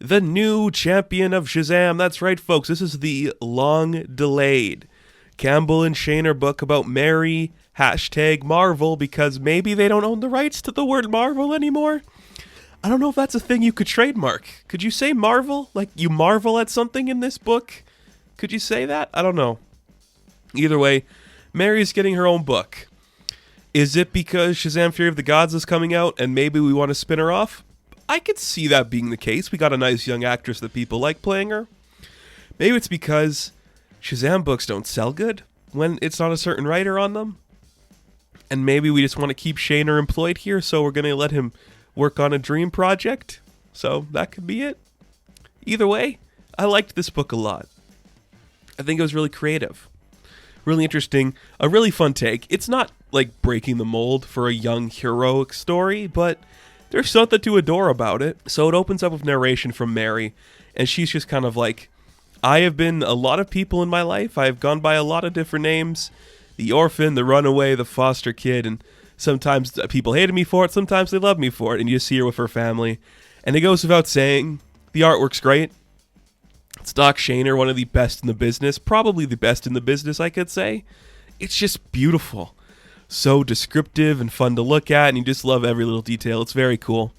The new champion of Shazam. That's right, folks. This is the long-delayed Campbell and Shaner book about Mary #Marvel, because maybe they don't own the rights to the word Marvel anymore. I don't know if that's a thing you could trademark. Could you say Marvel? Like you marvel at something in this book? Could you say that? I don't know. Either way, Mary's getting her own book. Is it because Shazam Fury of the Gods is coming out and maybe we want to spin her off? I could see that being the case. We got a nice young actress that people like playing her. Maybe it's because Shazam books don't sell good when it's not a certain writer on them. And maybe we just want to keep Shaner employed here, so we're going to let him work on a dream project. So that could be it. Either way, I liked this book a lot. I think it was really creative. Really interesting. A really fun take. It's not like breaking the mold for a young heroic story, but there's something to adore about it. So it opens up with narration from Mary, and she's just kind of like, I have been a lot of people in my life. I have gone by a lot of different names. The orphan, the runaway, the foster kid, and sometimes people hated me for it, sometimes they loved me for it, and you see her with her family. And it goes without saying, the artwork's great. It's Doc Shaner, one of the best in the business, probably the best in the business, I could say. It's just beautiful. So descriptive and fun to look at, and you just love every little detail. It's very cool.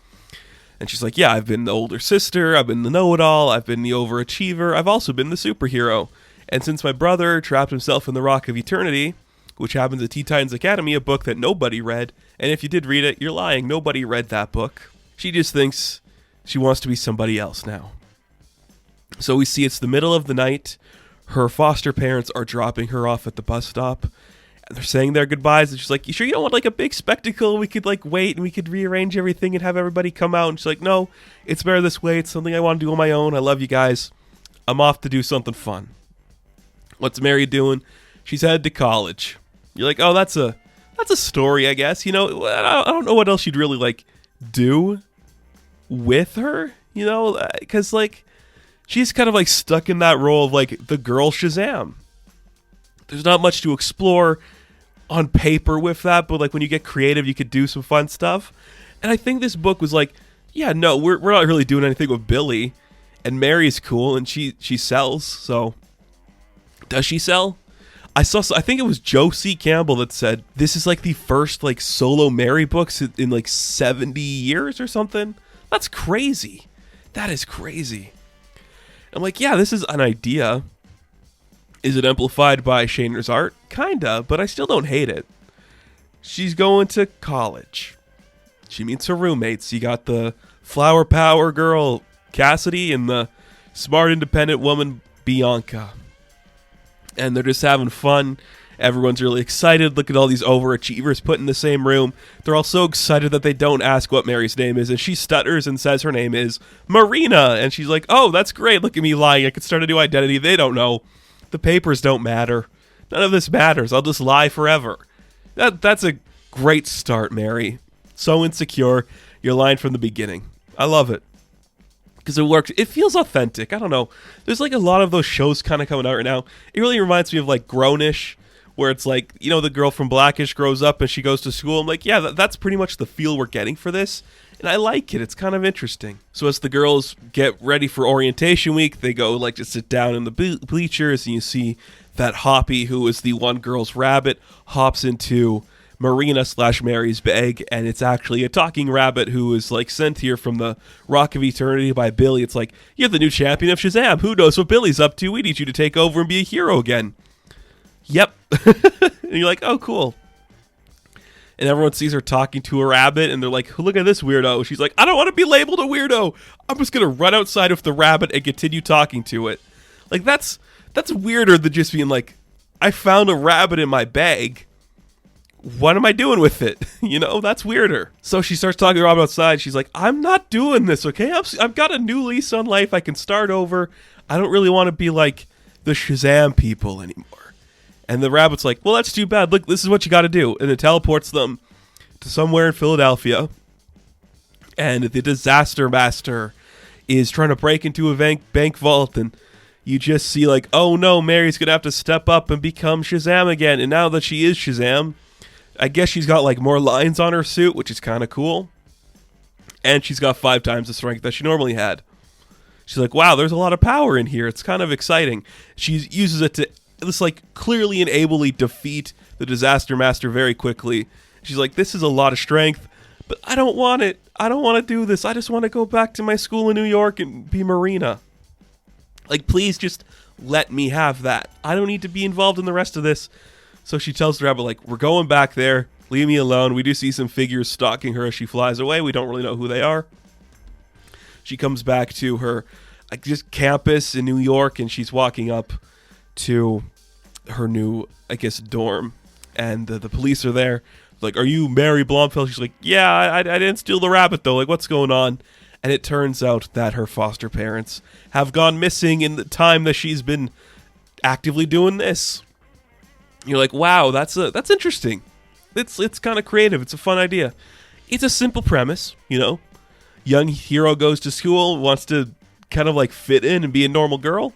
And she's like, yeah, I've been the older sister, I've been the know-it-all, I've been the overachiever, I've also been the superhero. And since my brother trapped himself in the Rock of Eternity, which happens at Teen Titans Academy, a book that nobody read, and if you did read it, you're lying, nobody read that book. She just thinks she wants to be somebody else now. So we see it's the middle of the night, her foster parents are dropping her off at the bus stop, and they're saying their goodbyes, and she's like, you sure you don't want like a big spectacle? We could like wait and we could rearrange everything and have everybody come out. And she's like, no, it's better this way. It's something I want to do on my own. I love you guys. I'm off to do something fun. What's Mary doing? She's headed to college. You're like, oh, that's a story, I guess. You know, I don't know what else she'd really like do with her, you know, because like she's kind of like stuck in that role of like the girl Shazam. There's not much to explore on paper with that, but like when you get creative, you could do some fun stuff. And I think this book was like, yeah, no, we're not really doing anything with Billy, and Mary's cool, and she sells. So does she sell? I think it was Joe C. Campbell that said this is like the first like solo Mary books in like 70 years or something. That's crazy. That is crazy. I'm like, yeah, this is an idea. Is it amplified by Shaner's art? Kinda, but I still don't hate it. She's going to college. She meets her roommates. You got the flower power girl, Cassidy, and the smart independent woman, Bianca. And they're just having fun. Everyone's really excited. Look at all these overachievers put in the same room. They're all so excited that they don't ask what Mary's name is. And she stutters and says her name is Marina. And she's like, oh, that's great. Look at me lying. I could start a new identity. They don't know. The papers don't matter. None of this matters. I'll just lie forever. That's a great start, Mary. So insecure. You're lying from the beginning. I love it. Because it works. It feels authentic. I don't know. There's like a lot of those shows kind of coming out right now. It really reminds me of like Grownish, where it's like, you know, the girl from Blackish grows up and she goes to school. I'm like, yeah, that's pretty much the feel we're getting for this. And I like it. It's kind of interesting. So as the girls get ready for orientation week, they go like to sit down in the bleachers, and you see that Hoppy, who is the one girl's rabbit, hops into Marina / Mary's bag, and it's actually a talking rabbit who is like sent here from the Rock of Eternity by Billy. It's like, you're the new champion of Shazam. Who knows what Billy's up to? We need you to take over and be a hero again. Yep. And you're like, oh, cool. And everyone sees her talking to a rabbit, and they're like, look at this weirdo. She's like, I don't want to be labeled a weirdo. I'm just going to run outside with the rabbit and continue talking to it. Like, that's weirder than just being like, I found a rabbit in my bag. What am I doing with it? You know, that's weirder. So she starts talking to Rob outside. She's like, I'm not doing this, okay? I've got a new lease on life. I can start over. I don't really want to be like the Shazam people anymore. And the rabbit's like, well, that's too bad. Look, this is what you got to do. And it teleports them to somewhere in Philadelphia. And the disaster master is trying to break into a bank vault. And you just see like, oh no, Mary's going to have to step up and become Shazam again. And now that she is Shazam, I guess she's got like more lines on her suit, which is kind of cool. And she's got 5 times the strength that she normally had. She's like, wow, there's a lot of power in here. It's kind of exciting. She uses it to just like clearly and ably defeat the Disaster Master very quickly. She's like, this is a lot of strength, but I don't want it. I don't want to do this. I just want to go back to my school in New York and be Marina. Like, please just let me have that. I don't need to be involved in the rest of this. So she tells the rabbit, like, we're going back there. Leave me alone. We do see some figures stalking her as she flies away. We don't really know who they are. She comes back to her just campus in New York, and she's walking up to her new, I guess, dorm. And the police are there. Like, are you Mary Blomfield? She's like, yeah, I didn't steal the rabbit, though. Like, what's going on? And it turns out that her foster parents have gone missing in the time that she's been actively doing this. You're like, wow, that's interesting. It's kind of creative. It's a fun idea. It's a simple premise, you know. Young hero goes to school, wants to kind of like fit in and be a normal girl.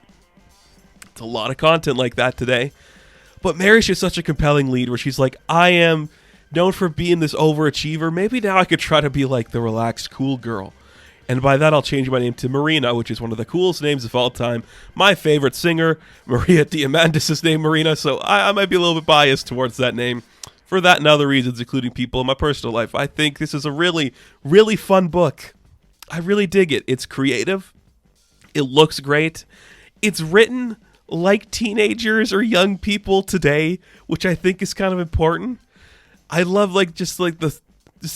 It's a lot of content like that today. But Mary's just such a compelling lead where she's like, I am known for being this overachiever. Maybe now I could try to be like the relaxed, cool girl. And by that, I'll change my name to Marina, which is one of the coolest names of all time. My favorite singer, Maria Diamandis, is named Marina, so I might be a little bit biased towards that name. For that and other reasons, including people in my personal life, I think this is a really, really fun book. I really dig it. It's creative. It looks great. It's written like teenagers or young people today, which I think is kind of important. I love just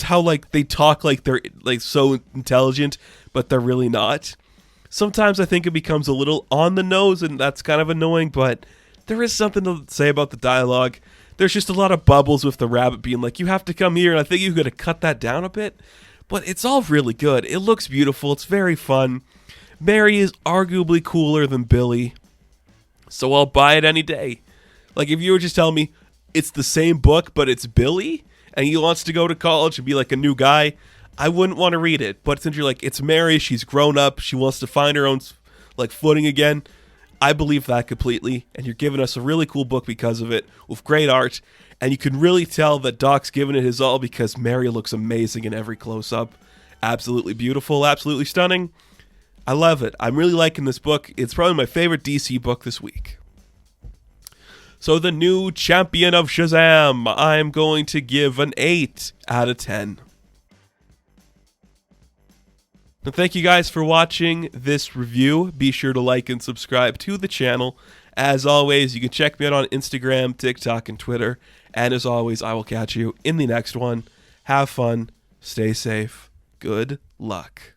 how like they talk like they're like so intelligent, but they're really not. Sometimes I think it becomes a little on the nose, and that's kind of annoying, but there is something to say about the dialogue. There's just a lot of bubbles with the rabbit being like, you have to come here, and I think you got to cut that down a bit. But it's all really good. It looks beautiful. It's very fun. Mary is arguably cooler than Billy, so I'll buy it any day. Like, if you were just telling me it's the same book, but it's Billy, and he wants to go to college and be like a new guy, I wouldn't want to read it. But since you're like, it's Mary, she's grown up, she wants to find her own like footing again, I believe that completely. And you're giving us a really cool book because of it, with great art. And you can really tell that Doc's giving it his all because Mary looks amazing in every close-up. Absolutely beautiful, absolutely stunning. I love it. I'm really liking this book. It's probably my favorite DC book this week. So the new champion of Shazam, I'm going to give an 8 out of 10. And thank you guys for watching this review. Be sure to like and subscribe to the channel. As always, you can check me out on Instagram, TikTok, and Twitter. And as always, I will catch you in the next one. Have fun. Stay safe. Good luck.